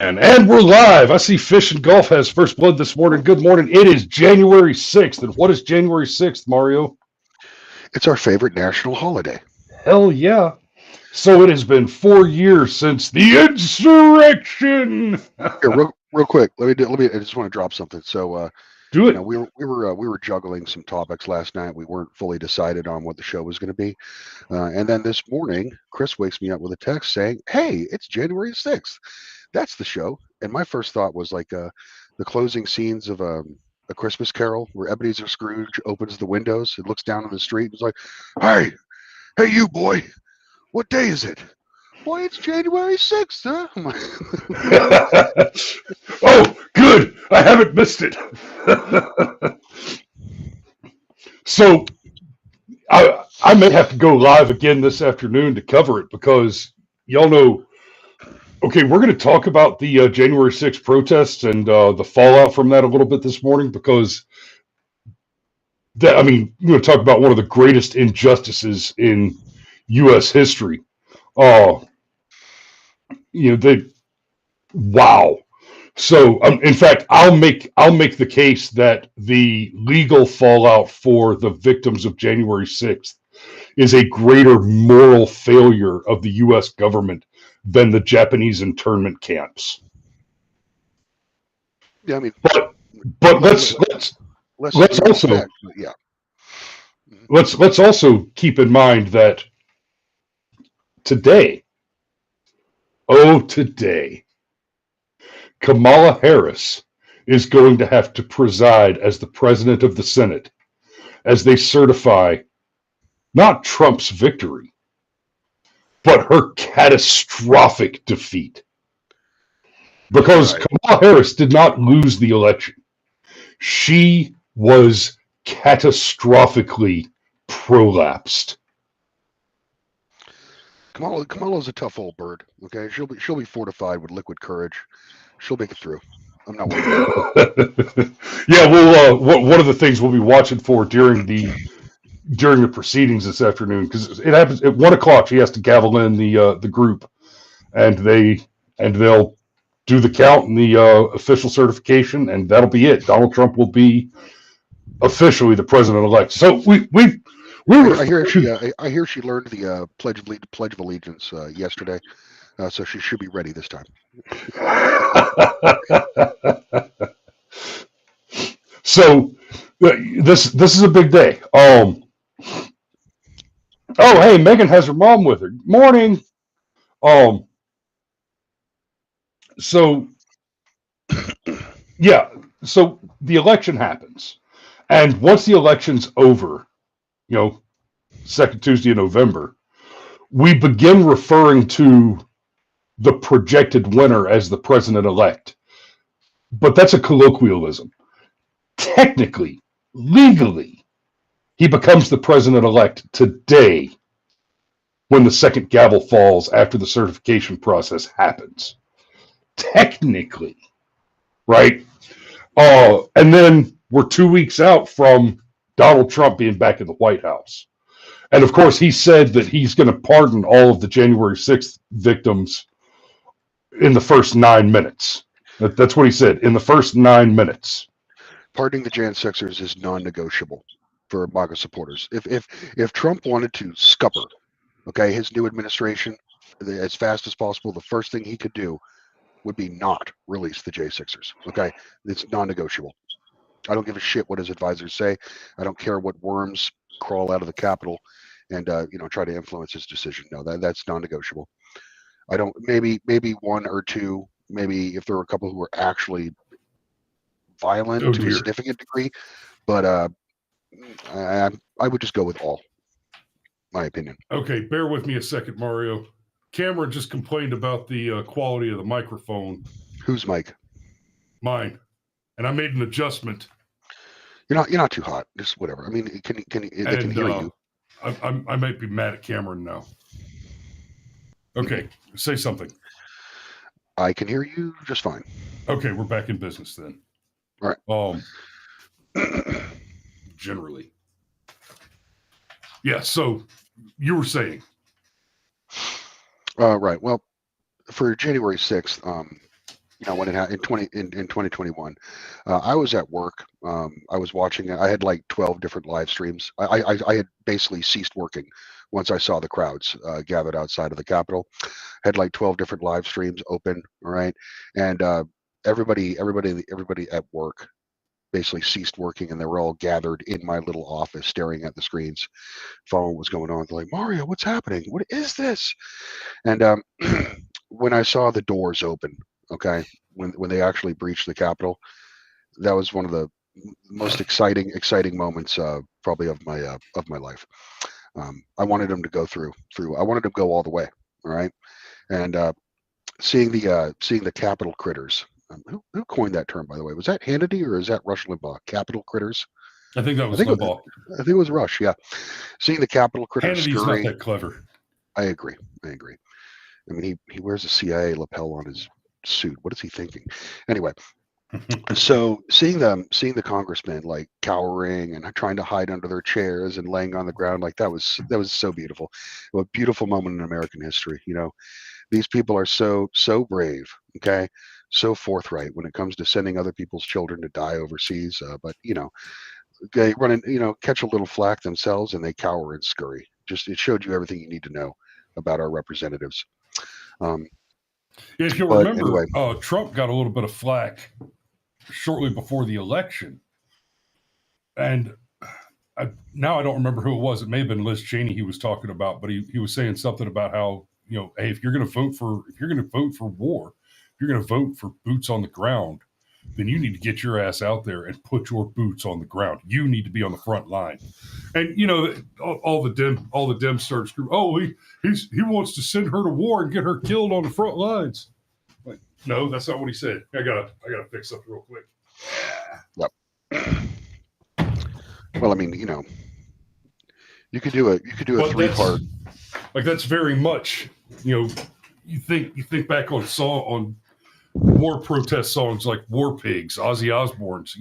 And we're live. I see Fish and Golf has first blood this morning. Good morning. It is January 6th. And what is January 6th, Mario? It's our favorite national holiday. Hell yeah. So it has been 4 years since the insurrection. Here, real quick. Let me. I just want to drop something. So, Do it. we were juggling some topics last night. We weren't fully decided on what the show was going to be, and then this morning, Chris wakes me up with a text saying, "Hey, it's January 6th. That's the show." And my first thought was like the closing scenes of a Christmas Carol, where Ebenezer Scrooge opens the windows and looks down on the street and is like, "Hey, hey, you boy, what day is it?" Boy, it's January 6th, huh? Oh, good. I haven't missed it. So I may have to go live again this afternoon to cover it because y'all know. Okay, we're going to talk about the January 6th protests and the fallout from that a little bit this morning because we're going to talk about one of the greatest injustices in U.S. history. Oh, wow. So, in fact, I'll make the case that the legal fallout for the victims of January 6th is a greater moral failure of the U.S. government than the Japanese internment camps. Yeah, I mean, but let's also fact, yeah. let's also keep in mind that today, Kamala Harris is going to have to preside as the president of the Senate as they certify not Trump's victory, but her catastrophic defeat. Because Kamala Harris did not lose the election. She was catastrophically prolapsed. Kamala's a tough old bird. Okay, she'll be fortified with liquid courage. She'll make it through. I'm not worried. Yeah, well, one of the things we'll be watching for during the proceedings this afternoon, because it happens at 1:00. She has to gavel in the group, and they'll do the count and the official certification, and that'll be it. Donald Trump will be officially the president-elect. So I hear she learned the Pledge of Allegiance yesterday, so she should be ready this time. So this is a big day. Oh, hey, Megan has her mom with her. Morning. So yeah, so the election happens, and once the election's over, second Tuesday in November, we begin referring to the projected winner as the president-elect. But that's a colloquialism. Technically, legally, he becomes the president-elect today when the second gavel falls after the certification process happens. Technically, right? And then we're 2 weeks out from Donald Trump being back in the White House. And of course, he said that he's going to pardon all of the January 6th victims in the first 9 minutes. That's what he said, in the first 9 minutes. Pardoning the Jan 6ers is non-negotiable for MAGA supporters. If Trump wanted to scupper, okay, his new administration as fast as possible, the first thing he could do would be not release the J6ers. Okay, it's non-negotiable. I don't give a shit what his advisors say. I don't care what worms crawl out of the Capitol and try to influence his decision. No, that's non-negotiable. I don't. Maybe one or two. Maybe if there were a couple who were actually violent to a significant degree, but I would just go with all. My opinion. Okay, bear with me a second, Mario. Cameron just complained about the quality of the microphone. Whose mic? Mine. And I made an adjustment. You're not too hot. Just whatever. I mean, they can hear you. I might be mad at Cameron now. Okay, say something. I can hear you just fine. Okay, we're back in business then. All right. Generally. Yeah, so you were saying. Right. Well, for January 6th, when it in 2021, I was at work. I was watching. I had like 12 different live streams. I had basically ceased working once I saw the crowds gathered outside of the Capitol. Had like 12 different live streams open. All right, and everybody at work basically ceased working, and they were all gathered in my little office, staring at the screens, following what was going on. They're like, Mario, what's happening? What is this? And when I saw the doors open, okay, when they actually breached the Capitol, that was one of the most exciting moments probably of my life. I wanted them to go through. I wanted them to go all the way. All right, and seeing the Capitol critters. Who coined that term, by the way? Was that Hannity or is that Rush Limbaugh? Capitol critters. I think that was Limbaugh. I think it was Rush. Yeah, seeing the Capitol critters Hannity's scurry. not that clever. I agree. I mean, he wears a CIA lapel on his suit. What is he thinking? Anyway, so seeing the congressmen like cowering and trying to hide under their chairs and laying on the ground, like that was so beautiful. A beautiful moment in American history. These people are so brave. Okay, so forthright when it comes to sending other people's children to die overseas. But they run in, catch a little flack themselves and they cower and scurry. Just it showed you everything you need to know about our representatives. If you'll remember, anyway, Trump got a little bit of flack shortly before the election, and now I don't remember who it was. It may have been Liz Cheney he was talking about, but he was saying something about how hey, if you're going to vote for war, if you're going to vote for boots on the ground, then you need to get your ass out there and put your boots on the ground. You need to be on the front line. And all the Dems started screaming, "Oh, he wants to send her to war and get her killed on the front lines." Like, no, that's not what he said. I gotta fix something real quick. Yep. Well, I mean, you could do a 3-part. Like that's very much, you think back on war protest songs like War Pigs, Ozzy Osbourne's,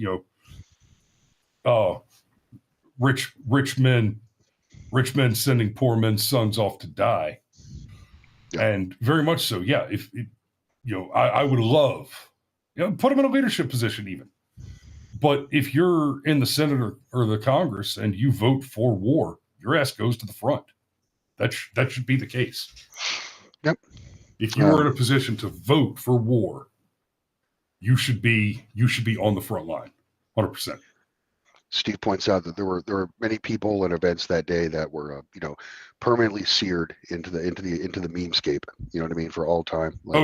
rich men sending poor men's sons off to die. Yeah. And very much so. Yeah. If I would love, put them in a leadership position even. But if you're in the Senate or the Congress and you vote for war, your ass goes to the front. That should be the case. Yep. If you are in a position to vote for war, you should be on the front line, 100%. Steve points out that there were many people and events that day that were permanently seared into the memescape. You know what I mean, for all time. Like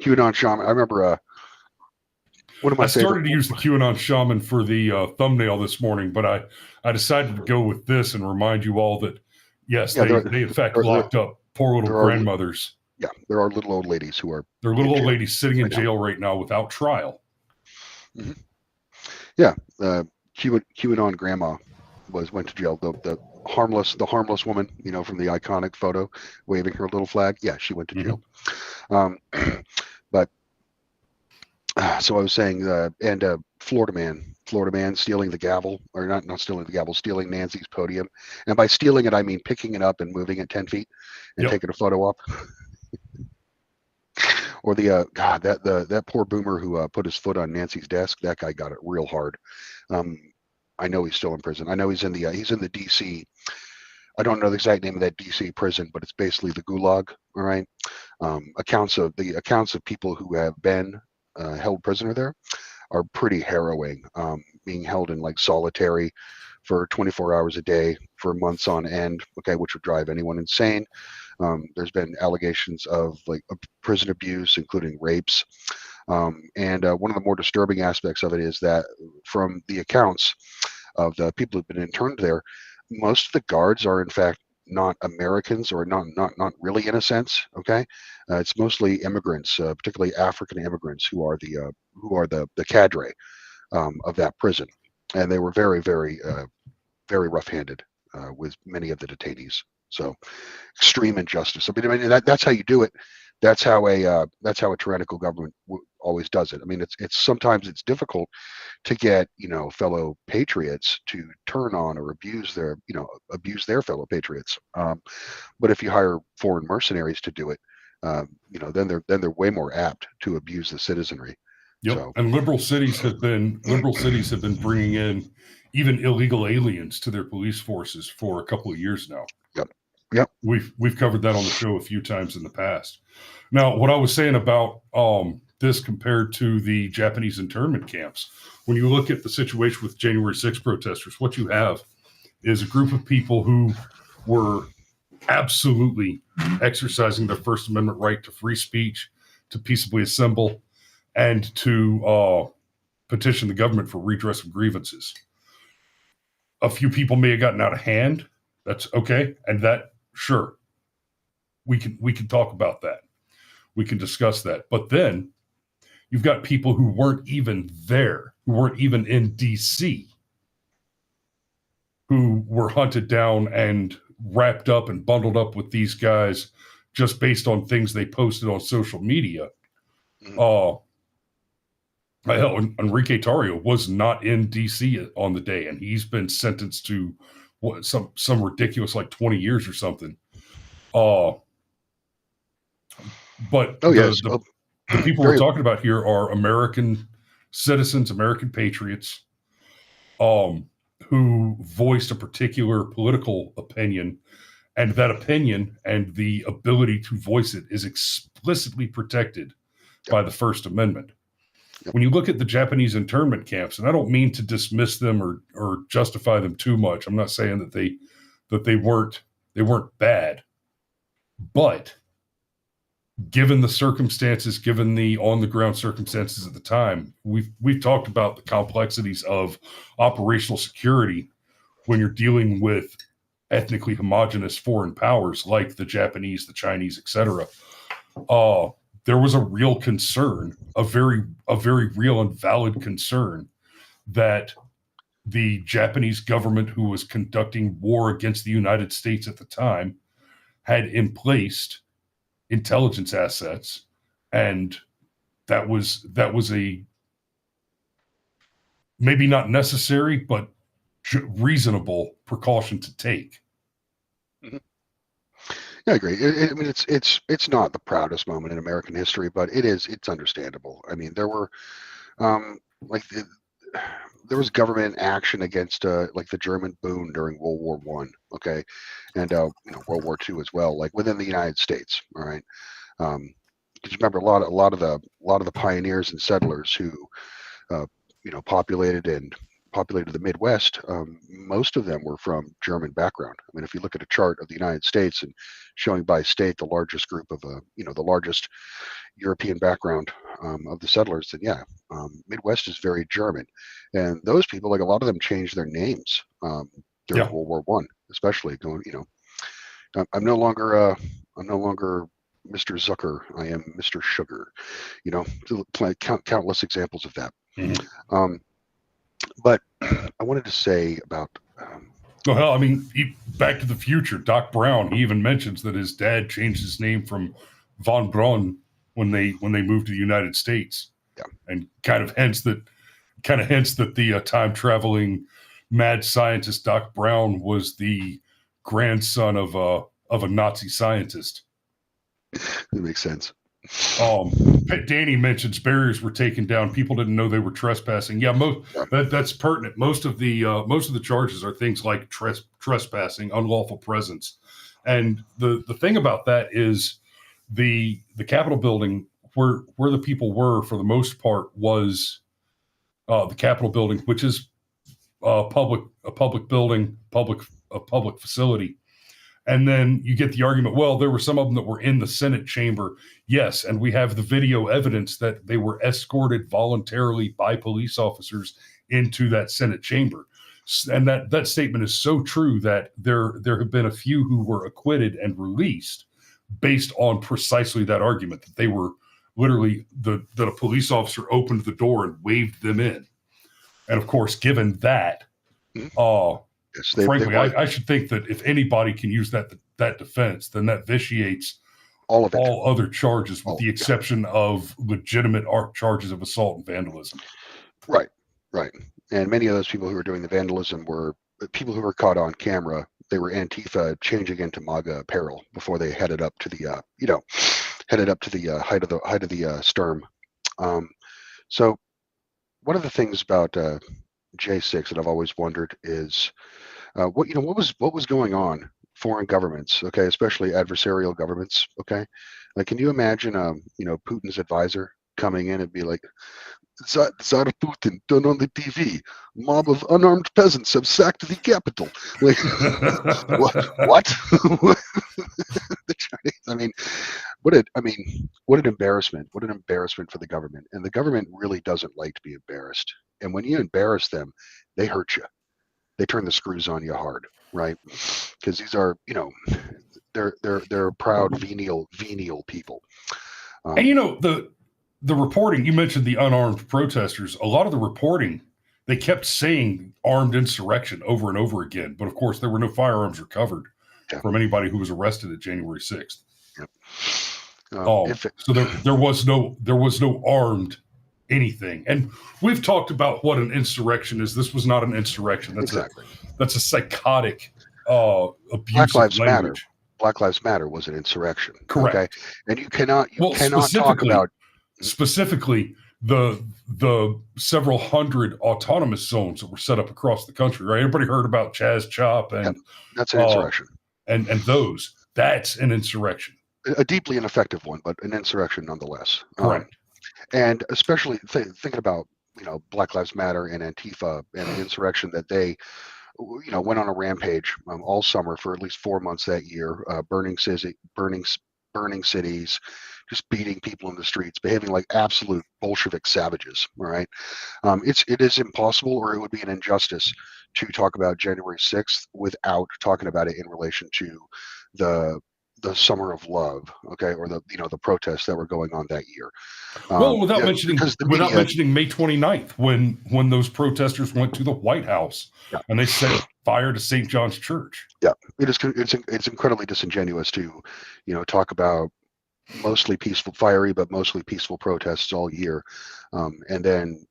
QAnon shaman. I remember one of my. I started to use the QAnon shaman for the thumbnail this morning, but I decided to go with this and remind you all that yes, they in fact locked up poor little grandmothers. Yeah, there are little old ladies who are. There are little old ladies sitting in jail right now without trial. Mm-hmm. Yeah, QAnon grandma went to jail. The harmless woman, from the iconic photo, waving her little flag. Yeah, she went to jail. Mm-hmm. But so I was saying, and Florida man stealing the gavel, or not stealing the gavel, stealing Nancy's podium, and by stealing it I mean picking it up and moving it 10 feet and taking a photo op. Or the that poor boomer who put his foot on Nancy's desk. That guy got it real hard. I know he's still in prison. I know he's in the DC. I don't know the exact name of that DC prison, but it's basically the gulag. All right. Accounts of people who have been held prisoner there are pretty harrowing. Being held in like solitary for 24 hours a day for months on end. Okay, which would drive anyone insane. There's been allegations of like prison abuse, including rapes. And one of the more disturbing aspects of it is that from the accounts of the people who've been interned there, most of the guards are in fact not Americans, or not really in a sense. Okay, it's mostly immigrants, particularly African immigrants, who are the cadre of that prison, and they were very, very, very rough-handed with many of the detainees. So extreme injustice. I mean that's how you do it. That's how a tyrannical government always does it. I mean, it's sometimes it's difficult to get fellow patriots to turn on or abuse their fellow patriots. But if you hire foreign mercenaries to do it, then they're way more apt to abuse the citizenry. Yep. So, and liberal cities have been bringing in even illegal aliens to their police forces for a couple of years now. Yep. We've covered that on the show a few times in the past. Now, what I was saying about this compared to the Japanese internment camps, when you look at the situation with January 6th protesters, what you have is a group of people who were absolutely exercising their First Amendment right to free speech, to peaceably assemble, and to petition the government for redress of grievances. A few people may have gotten out of hand. That's okay. And that, sure, we can talk about that. We can discuss that. But then you've got people who weren't even there, who weren't even in DC, who were hunted down and wrapped up and bundled up with these guys just based on things they posted on social media. Hell, Enrique Tarrio was not in DC on the day, and he's been sentenced to some ridiculous, like 20 years or something. But the people we're talking about here are American citizens, American patriots, who voiced a particular political opinion, and that opinion and the ability to voice it is explicitly protected by the First Amendment. When you look at the Japanese internment camps, and I don't mean to dismiss them or justify them too much. I'm not saying that they weren't bad, but given the circumstances, given the on the ground circumstances at the time, we've talked about the complexities of operational security when you're dealing with ethnically homogenous foreign powers like the Japanese, the Chinese, etc. There was a real concern, a very real and valid concern, that the Japanese government, who was conducting war against the United States at the time, had emplaced intelligence assets, and that was a maybe not necessary but reasonable precaution to take. Mm-hmm. I agree. I mean, it's not the proudest moment in American history, but it's understandable. I mean, there were there was government action against like the German Bund during World War One, okay, and World War II as well, like within the United States. All right, because remember a lot of the pioneers and settlers who populated the Midwest, most of them were from German background. I mean, if you look at a chart of the United States and showing by state the largest group of the largest European background of the settlers, then Midwest is very German, and those people, like a lot of them, changed their names during World War One, especially going. I'm no longer Mr. Zucker. I am Mr. Sugar. Countless examples of that. Mm-hmm. But I wanted to say about. Well, hell, I mean, Back to the Future, Doc Brown, he even mentions that his dad changed his name from Von Braun when they moved to the United States, and kind of hence that the time traveling mad scientist Doc Brown was the grandson of a Nazi scientist. That makes sense. Danny mentions barriers were taken down. People didn't know they were trespassing. That's pertinent. Most of the charges are things like trespassing, unlawful presence, and the thing about that is the Capitol building, where the people were for the most part, was the Capitol building, which is a public building, a public facility. And then you get the argument, well, there were some of them that were in the Senate chamber. Yes, and we have the video evidence that they were escorted voluntarily by police officers into that Senate chamber. And that statement is so true that there have been a few who were acquitted and released based on precisely that argument, that they were literally that a police officer opened the door and waved them in. And of course, given that, frankly, I should think that if anybody can use that defense, then that vitiates all other charges, with the exception of legitimate charges of assault and vandalism. Right. And many of those people who were doing the vandalism were people who were caught on camera. They were Antifa changing into MAGA apparel before they headed up to the headed up to the height of the Sturm. So one of the things about J6 that I've always wondered is what was going on foreign governments, okay, especially adversarial governments, okay. Like, can you imagine Putin's advisor coming in and be like, Tsar Putin, turn on the TV. Mob of unarmed peasants have sacked the capital. Like, what? The Chinese. What an embarrassment. What an embarrassment for the government. And the government really doesn't like to be embarrassed. And when you embarrass them, they hurt you. They turn the screws on you hard, right? Because these are, they're proud venial people. And the reporting, you mentioned the unarmed protesters, a lot of the reporting, they kept saying armed insurrection over and over again. But of course, there were no firearms recovered from anybody who was arrested at January 6th. Yep. So there was no armed anything. And we've talked about what an insurrection is. This was not an insurrection. That's a psychotic, abusive language. Black Lives Matter was an insurrection. Correct. Okay? And you cannot talk about specifically the several hundred autonomous zones that were set up across the country, right? Everybody heard about Chaz Chop and that's an insurrection. And that's an insurrection. A deeply ineffective one, but an insurrection nonetheless. Correct. And especially thinking about Black Lives Matter and Antifa and the insurrection that they went on a rampage all summer for at least 4 months that year, burning cities, just beating people in the streets, behaving like absolute Bolshevik savages. All right, it is impossible, or it would be an injustice to talk about January 6th without talking about it in relation to the Summer of Love, okay, or the protests that were going on that year. Without mentioning May 29th, when those protesters went to the White House and they set fire to St. John's Church. Yeah, it's incredibly disingenuous to talk about mostly peaceful, fiery, but mostly peaceful protests all year, and then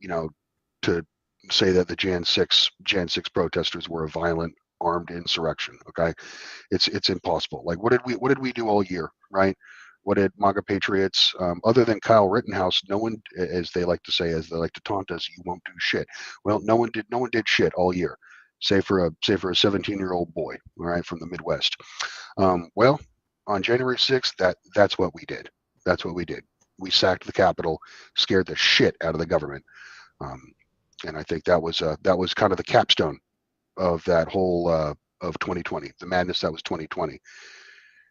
to say that the Jan 6 protesters were a violent armed insurrection. Okay, it's impossible. Like, what did we do all year, right? What did MAGA patriots, other than Kyle Rittenhouse, no one, as they like to say, as they like to taunt us, you won't do shit. Well, no one did shit all year, save for a 17-year-old boy, all right, from the Midwest. Well, on January 6th, that's what we did. That's what we did. We sacked the Capitol, scared the shit out of the government, and I think that was kind of the capstone of that whole of 2020, the madness that was 2020.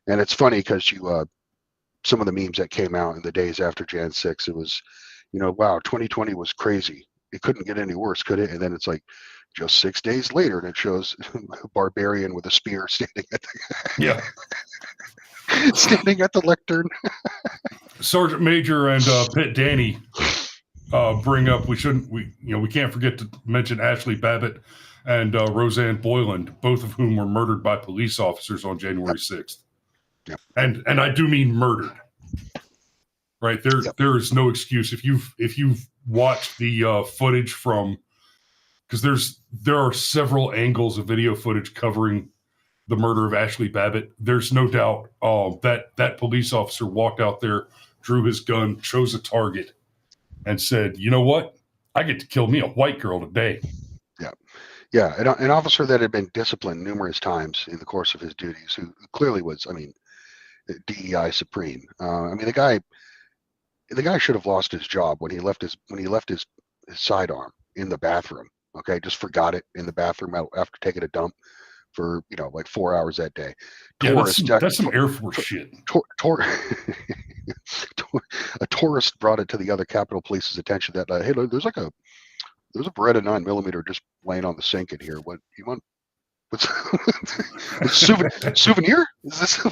And it's funny because some of the memes that came out in the days after Jan 6, it was, wow, 2020 was crazy. It couldn't get any worse, could it? And then it's like just 6 days later, and it shows a barbarian with a spear standing at standing at the lectern. Sergeant Major and Pitt Danny bring up, we can't forget to mention Ashley Babbitt and Roseanne Boyland, both of whom were murdered by police officers on January 6th. Yep. And I do mean murdered. Right? There is no excuse. If you've watched the footage from, because there are several angles of video footage covering the murder of Ashley Babbitt. There's no doubt that police officer walked out there, drew his gun, chose a target, and said, "You know what? I get to kill me a white girl today." Yeah, an officer that had been disciplined numerous times in the course of his duties, who clearly was, DEI supreme. The guy should have lost his job when he left his sidearm in the bathroom. Okay, just forgot it in the bathroom after taking a dump for 4 hours that day. That's some Air Force shit. A tourist brought it to the other Capitol Police's attention that hey, look, there's a Beretta 9mm just laying on the sink in here. What you want? What's souvenir? Is this?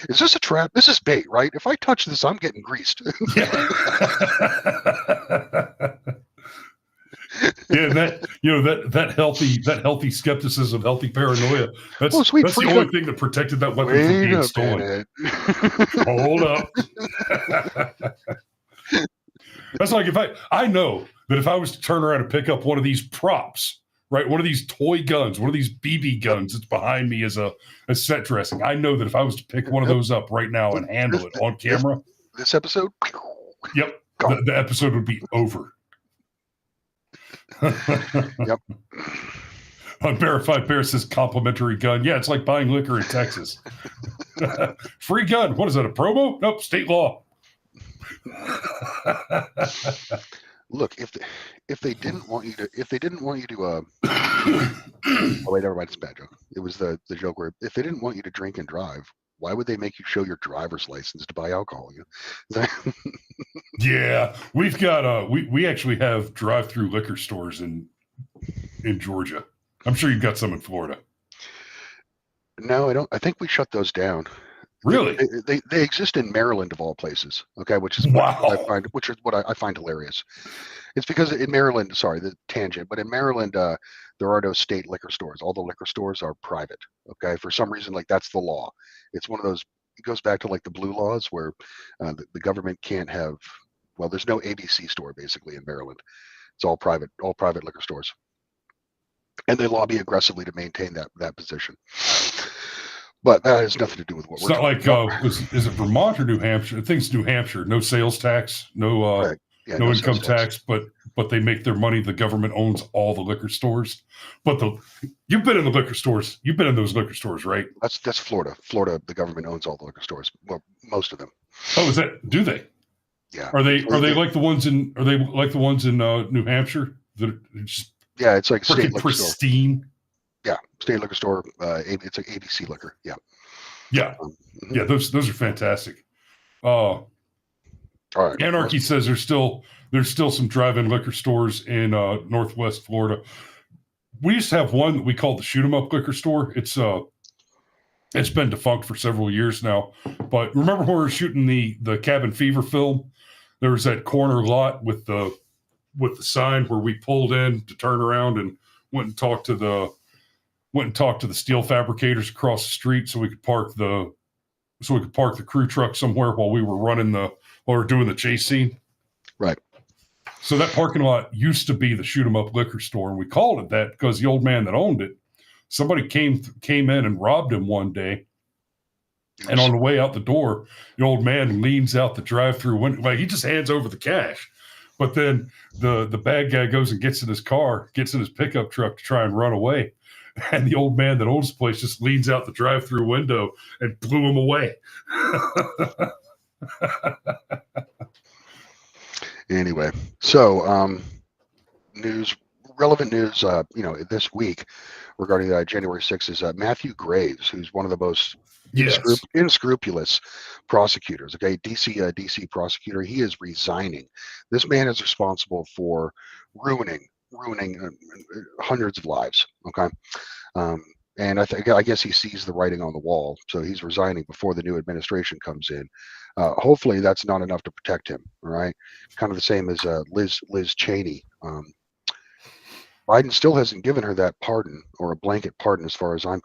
Is this a trap? This is bait, right? If I touch this, I'm getting greased. Yeah, that healthy skepticism, healthy paranoia. That's the only thing that protected that weapon from being stolen. Hold up. That's like I know that if I was to turn around and pick up one of these props, right? One of these toy guns, one of these BB guns that's behind me is a set dressing. I know that if I was to pick one of those up right now and handle it on camera, this episode, yep, gone. the episode would be over. Yep. Unverified Bear says complimentary gun. Yeah, it's like buying liquor in Texas. Free gun. What is that, a promo? Nope, state law. Look, if they didn't want you to oh wait, never mind, it's a bad joke. It was the joke where if they didn't want you to drink and drive, why would they make you show your driver's license to buy alcohol? Yeah, we've got we actually have drive-through liquor stores in Georgia. I'm sure you've got some in Florida. No, I don't. I think we shut those down. Really? They exist in Maryland of all places. Okay, which is wow. what I find hilarious. It's because in Maryland, sorry, the tangent, but in Maryland, there are no state liquor stores. All the liquor stores are private. Okay, for some reason, like that's the law. It's one of those. It goes back to like the blue laws where the government can't have. Well, there's no ABC store basically in Maryland. It's all private liquor stores, and they lobby aggressively to maintain that position. But that has nothing to do with what it's we're not talking like about. Is it Vermont or New Hampshire? I think it's New Hampshire. No sales tax, no Right. Yeah, no income sales tax. but they make their money. The government owns all the liquor stores. But you've been in the liquor stores. You've been in those liquor stores, right? That's Florida. Florida, the government owns all the liquor stores. Well, most of them. Oh, is that? Do they? Yeah. Are they like the ones in? Are they like the ones in New Hampshire that are just Yeah, it's like state liquor store. pristine? Yeah, state liquor store. It's like ABC liquor. Yeah. Yeah, yeah. Those are fantastic. All right. Anarchy says there's still some drive-in liquor stores in Northwest Florida. We used to have one that we called the Shoot 'em Up liquor store. It's been defunct for several years now. But remember when we were shooting the Cabin Fever film? There was that corner lot with the sign where we pulled in to turn around and went and talked to the steel fabricators across the street so we could park the crew truck somewhere while we were doing the chase scene. Right. So that parking lot used to be the Shoot 'em Up liquor store, and we called it that because the old man that owned it, somebody came in and robbed him one day. And on the way out the door, the old man leans out the drive-through window. Like he just hands over the cash. But then the bad guy goes and gets in his pickup truck to try and run away. And the old man that owns the place just leans out the drive-through window and blew him away. Anyway, so relevant news, this week regarding January 6th is Matthew Graves, who's one of the most unscrupulous prosecutors. Okay, DC prosecutor. He is resigning. This man is responsible for ruining hundreds of lives. Okay, and I guess he sees the writing on the wall, so he's resigning before the new administration comes in. Hopefully, that's not enough to protect him. All right, kind of the same as Liz Cheney. Biden still hasn't given her that pardon or a blanket pardon, as far as I'm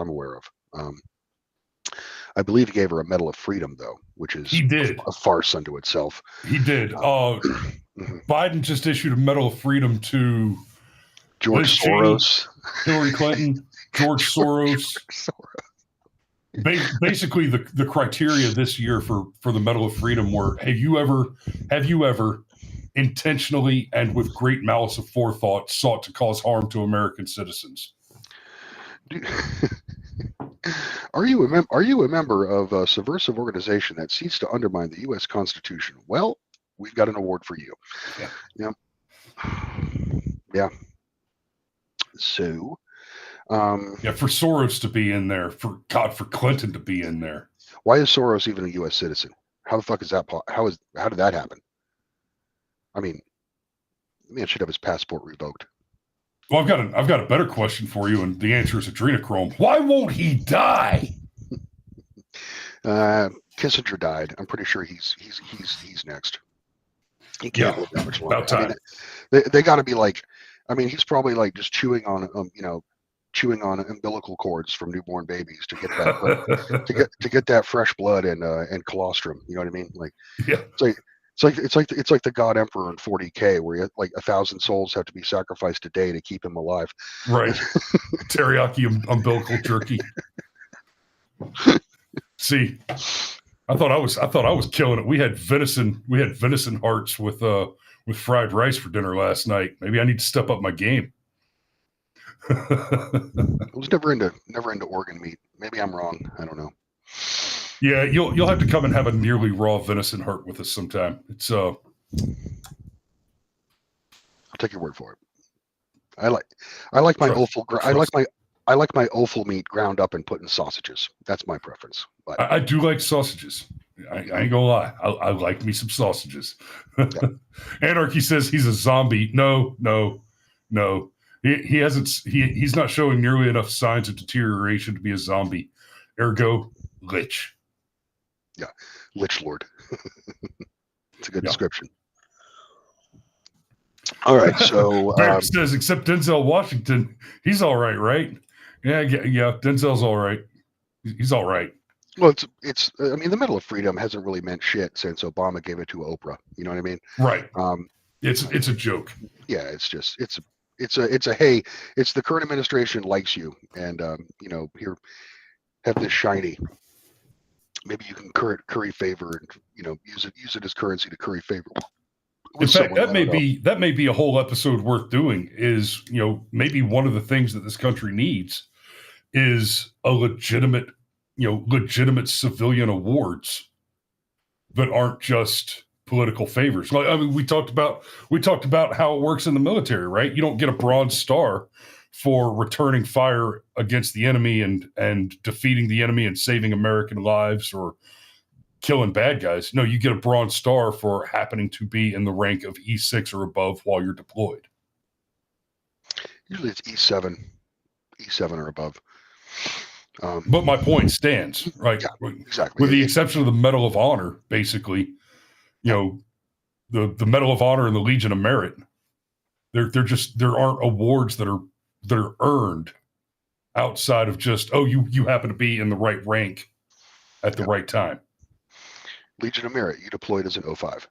aware of. I believe he gave her a Medal of Freedom, though, which is a farce unto itself. He did. Biden just issued a Medal of Freedom to George Soros, Hillary Clinton, George Soros. Basically, the criteria this year for the Medal of Freedom were: have you ever intentionally and with great malice of forethought sought to cause harm to American citizens? Dude, are you a member of a subversive organization that seeks to undermine the U.S. Constitution? Well, we've got an award for you. Yeah. So, for Soros to be in there, for Clinton to be in there. Why is Soros even a U.S. citizen? How the fuck is that? How did that happen? I mean, the man should have his passport revoked. Well, I've got a better question for you, and the answer is adrenochrome. Why won't he die? Kissinger died. I'm pretty sure he's next. He can't live that much longer. About time. I mean, they got to be like. I mean, he's probably like just chewing on umbilical cords from newborn babies to get that to get that fresh blood and colostrum. You know what I mean? Like, yeah. It's It's like the God Emperor in 40K, where you, like 1,000 souls have to be sacrificed a day to keep him alive. Right. Teriyaki umbilical jerky. See, I thought I was killing it. We had venison hearts with fried rice for dinner last night. Maybe I need to step up my game. I was never into organ meat. Maybe I'm wrong. I don't know. Yeah, you'll have to come and have a nearly raw venison heart with us sometime. It's I'll take your word for it. I like my offal. I like my offal meat ground up and put in sausages. That's my preference. But I do like sausages. I ain't gonna lie. I like me some sausages. Yeah. Anarchy says he's a zombie. No. He hasn't. He's not showing nearly enough signs of deterioration to be a zombie. Ergo, lich. Yeah, lich lord. It's a good description. All right, so Barrett says, except Denzel Washington, he's all right, right? Yeah, Denzel's all right. He's all right. Well, it's. I mean, the Medal of Freedom hasn't really meant shit since Obama gave it to Oprah. You know what I mean? Right. It's a joke. Yeah, it's a hey, it's the current administration likes you, and here, have this shiny. Maybe you can curry favor, and use it as currency to curry favor. In fact, that may be a whole episode worth doing. Is maybe one of the things that this country needs is a legitimate civilian awards that aren't just political favors. Like, I mean, we talked about how it works in the military, right? You don't get a Bronze Star for returning fire against the enemy and defeating the enemy and saving American lives or killing bad guys. No, you get a Bronze Star for happening to be in the rank of E6 or above while you're deployed. Usually it's E7 or above. But my point stands, right? Yeah, exactly. With the exception of the Medal of Honor, basically, the Medal of Honor and the Legion of Merit, there aren't awards that are earned outside of just, you happen to be in the right rank at the right time. Legion of Merit, you deployed as an 05.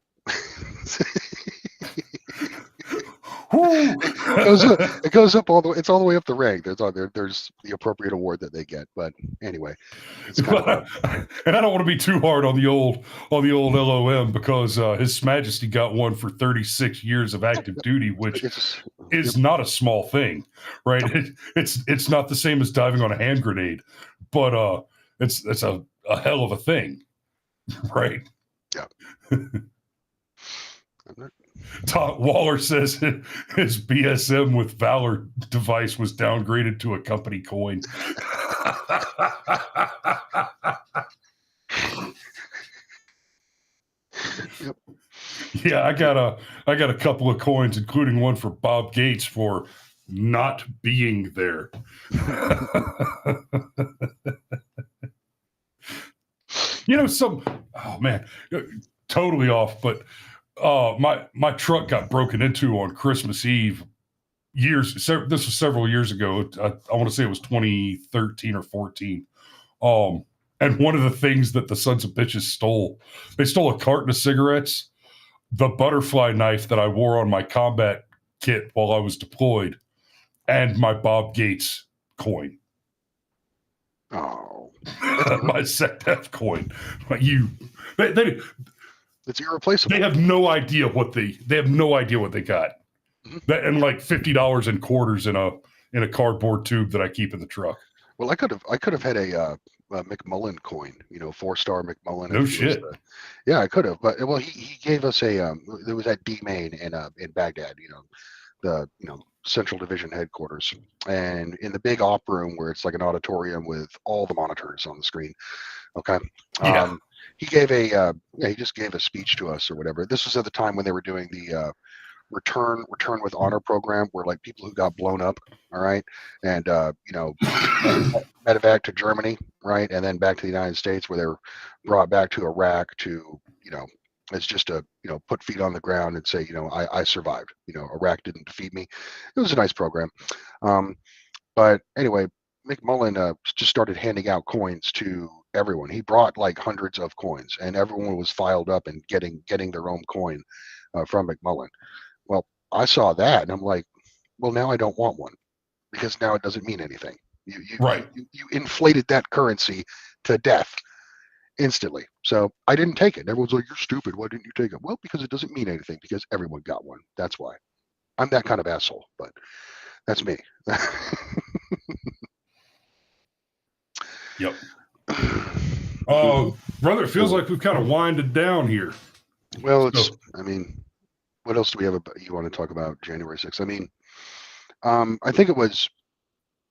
It goes up all the way. It's all the way up the rank. There's the appropriate award that they get. But anyway, it's kind of and I don't want to be too hard on the old LOM because His Majesty got one for 36 years of active duty, which is not a small thing, right? It's not the same as diving on a hand grenade, but it's a hell of a thing, right? Yeah. Todd Waller says his BSM with Valor device was downgraded to a company coin. Yep. Yeah, I got a couple of coins, including one for Bob Gates for not being there. Totally off, but my truck got broken into on Christmas Eve this was several years ago. I want to say it was 2013 or 14. And one of the things that the sons of bitches stole a carton of cigarettes, the butterfly knife that I wore on my combat kit while I was deployed, and my Bob Gates coin. Oh, my SecDef coin. It's irreplaceable. They have no idea what they got. Mm-hmm. And like $50 in quarters in a cardboard tube that I keep in the truck. Well, I could have had a McMullen coin, 4-star McMullen. No shit. Yeah, I could have, but he gave us there was at D-Main in Baghdad, the Central Division headquarters, and in the big op room where it's like an auditorium with all the monitors on the screen. Okay. Yeah. He gave he just gave a speech to us or whatever. This was at the time when they were doing the return with honor program, where like people who got blown up, all right, and medevac to Germany, right, and then back to the United States, where they were brought back to Iraq to it's just to put feet on the ground and say I survived. Iraq didn't defeat me. It was a nice program, but anyway, McMullen just started handing out coins to everyone. He brought like hundreds of coins, and everyone was filed up and getting their own coin from McMullen. Well, I saw that, and I'm like, well, now I don't want one because now it doesn't mean anything. You inflated that currency to death instantly. So I didn't take it. Everyone's like, you're stupid. Why didn't you take it? Well, because it doesn't mean anything because everyone got one. That's why. I'm that kind of asshole, but that's me. Yep. Oh, brother, it feels like we've kind of winded down here. Well, it's, I mean, what else do we have you want to talk about January 6th? I mean, I think it was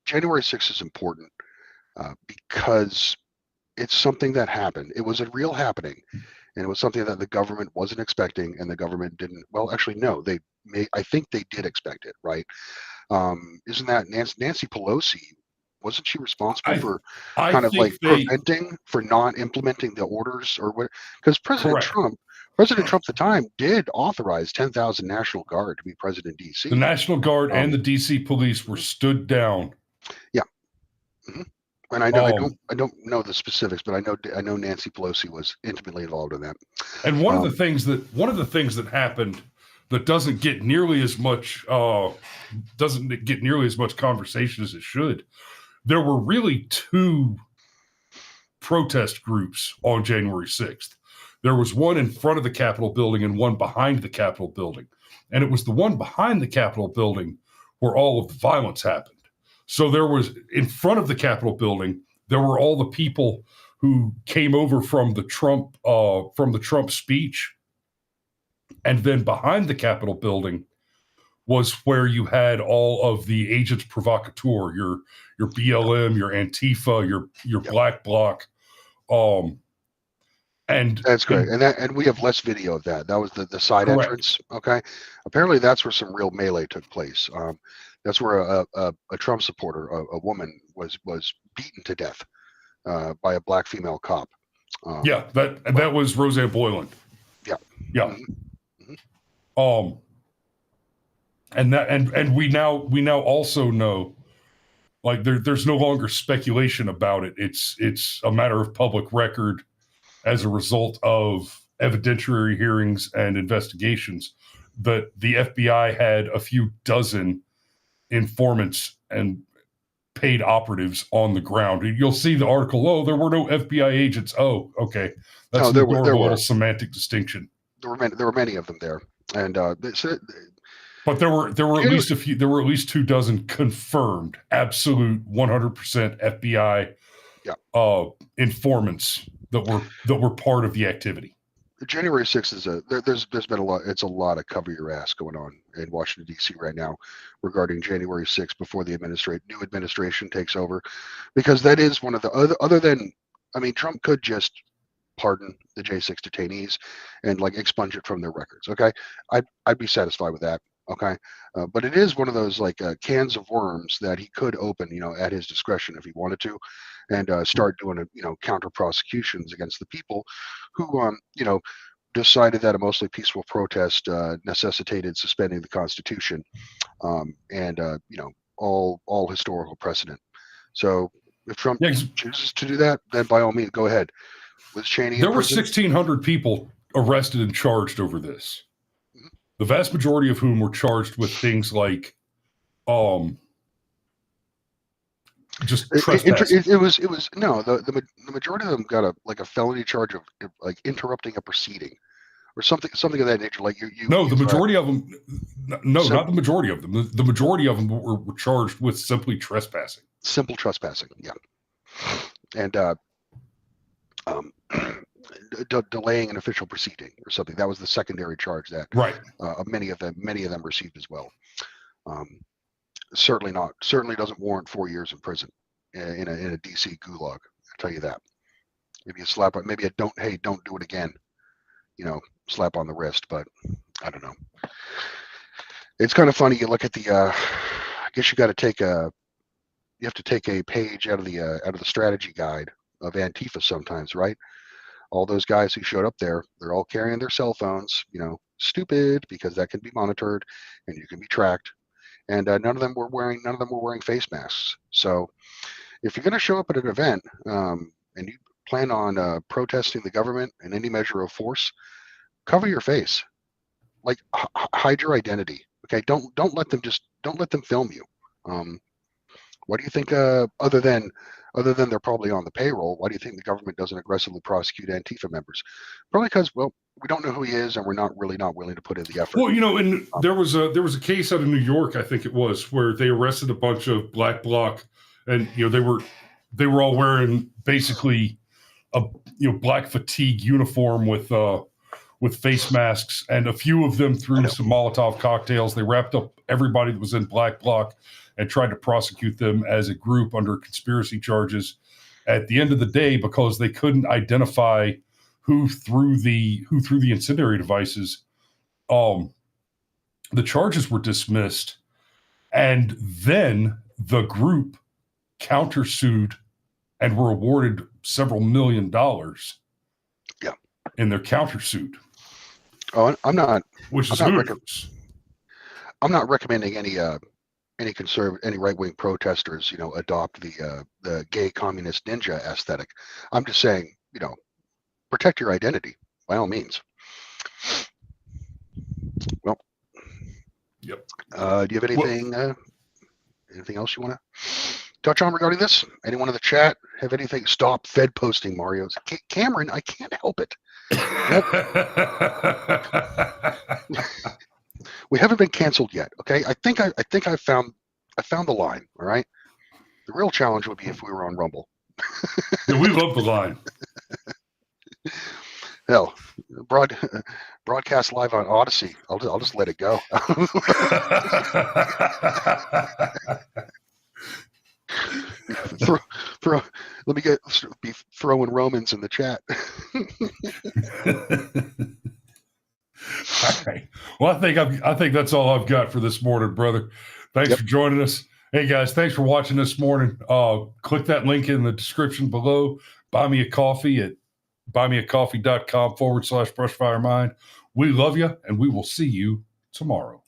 January 6th is important because it's something that happened. It was a real happening, and it was something that the government wasn't expecting, and the government didn't. Well, actually, no, I think they did expect it, right? Isn't that Nancy Pelosi? Wasn't she responsible for kind of like preventing, for not implementing the orders or what? Because President Trump at the time did authorize 10,000 National Guard to be present in D.C. The National Guard and the D.C. police were stood down. Yeah. Mm-hmm. And I know I don't know the specifics, but I know Nancy Pelosi was intimately involved in that. And one of the things that happened that doesn't get nearly as much conversation as it should. There were really two protest groups on January 6th. There was one in front of the Capitol building and one behind the Capitol building. And it was the one behind the Capitol building where all of the violence happened. So there was, in front of the Capitol building, there were all the people who came over from the Trump speech. And then behind the Capitol building was where you had all of the agents provocateur, your BLM, your Antifa, your Black Bloc. And that's great. And we have less video of that. That was the side entrance. Okay. Apparently that's where some real melee took place. That's where a Trump supporter, a woman, was beaten to death by a black female cop. That was Roseanne Boyland. Yeah. Yeah. Mm-hmm. And we now also know, like, there's no longer speculation about it. It's a matter of public record as a result of evidentiary hearings and investigations that the FBI had a few dozen informants and paid operatives on the ground. You'll see the article, there were no FBI agents. Oh, okay. That's a little semantic distinction. There were many of them there. And but there were at least a few. There were at least 24 confirmed, absolute 100% FBI informants that were part of the activity. January 6th is there's been a lot. It's a lot of cover your ass going on in Washington D.C. right now regarding January 6th before the new administration takes over, because that is one of the other than, I mean, Trump could just pardon the J6 detainees and like expunge it from their records. Okay, I'd be satisfied with that. Okay, but it is one of those like cans of worms that he could open, at his discretion if he wanted to, and start doing counter prosecutions against the people who decided that a mostly peaceful protest necessitated suspending the Constitution, and all historical precedent. So if Trump chooses to do that, then by all means, go ahead. Liz Cheney. There were 1,600 people arrested and charged over this. The vast majority of whom were charged with things like, just trespassing. The majority of them got a felony charge of like interrupting a proceeding, or something of that nature. Like the majority of them. No, not the majority of them. The majority of them were charged with simply trespassing. Simple trespassing, yeah, and delaying an official proceeding or something. That was the secondary charge that many of them received as well. Certainly doesn't warrant 4 years in prison in a DC gulag. I'll tell you that. Maybe a slap on, maybe a don't do it again, slap on the wrist, but I don't know. It's kind of funny. You look at the, I guess you have to take a page out of the strategy guide of Antifa sometimes, right? All those guys who showed up there, they're all carrying their cell phones, stupid, because that can be monitored and you can be tracked. And none of them were wearing face masks. So if you're going to show up at an event and you plan on protesting the government in any measure of force, cover your face, like hide your identity. Okay, don't let them film you. Why do you think other than they're probably on the payroll, why do you think the government doesn't aggressively prosecute Antifa members? Probably because, well, we don't know who he is and we're not willing to put in the effort. Well, and there was a case out of New York, I think it was, where they arrested a bunch of black bloc, and they were all wearing basically a black fatigue uniform with face masks, and a few of them threw some Molotov cocktails. They wrapped up everybody that was in black bloc and tried to prosecute them as a group under conspiracy charges. At the end of the day, because they couldn't identify who threw the incendiary devices, the charges were dismissed, and then the group countersued and were awarded several $1 million. Yeah, in their countersuit. Oh, I'm not recommending any right-wing protesters, adopt the gay communist ninja aesthetic. I'm just saying, protect your identity by all means. Well, yep. Do you have anything else you want to touch on regarding this? Anyone in the chat have anything? Stop Fed posting, Mario's. Cameron, I can't help it. We haven't been canceled yet. Okay, I think I found the line. All right. The real challenge would be if we were on Rumble. Yeah, we love the line. Hell, broadcast live on Odyssey. I'll just let it go. Let me be throwing Romans in the chat. All right. Well, I think that's all I've got for this morning, brother. Thanks for joining us. Hey guys, thanks for watching this morning. Click that link in the description below. Buy me a coffee at buymeacoffee.com/Brushfire Mind. We love you, and we will see you tomorrow.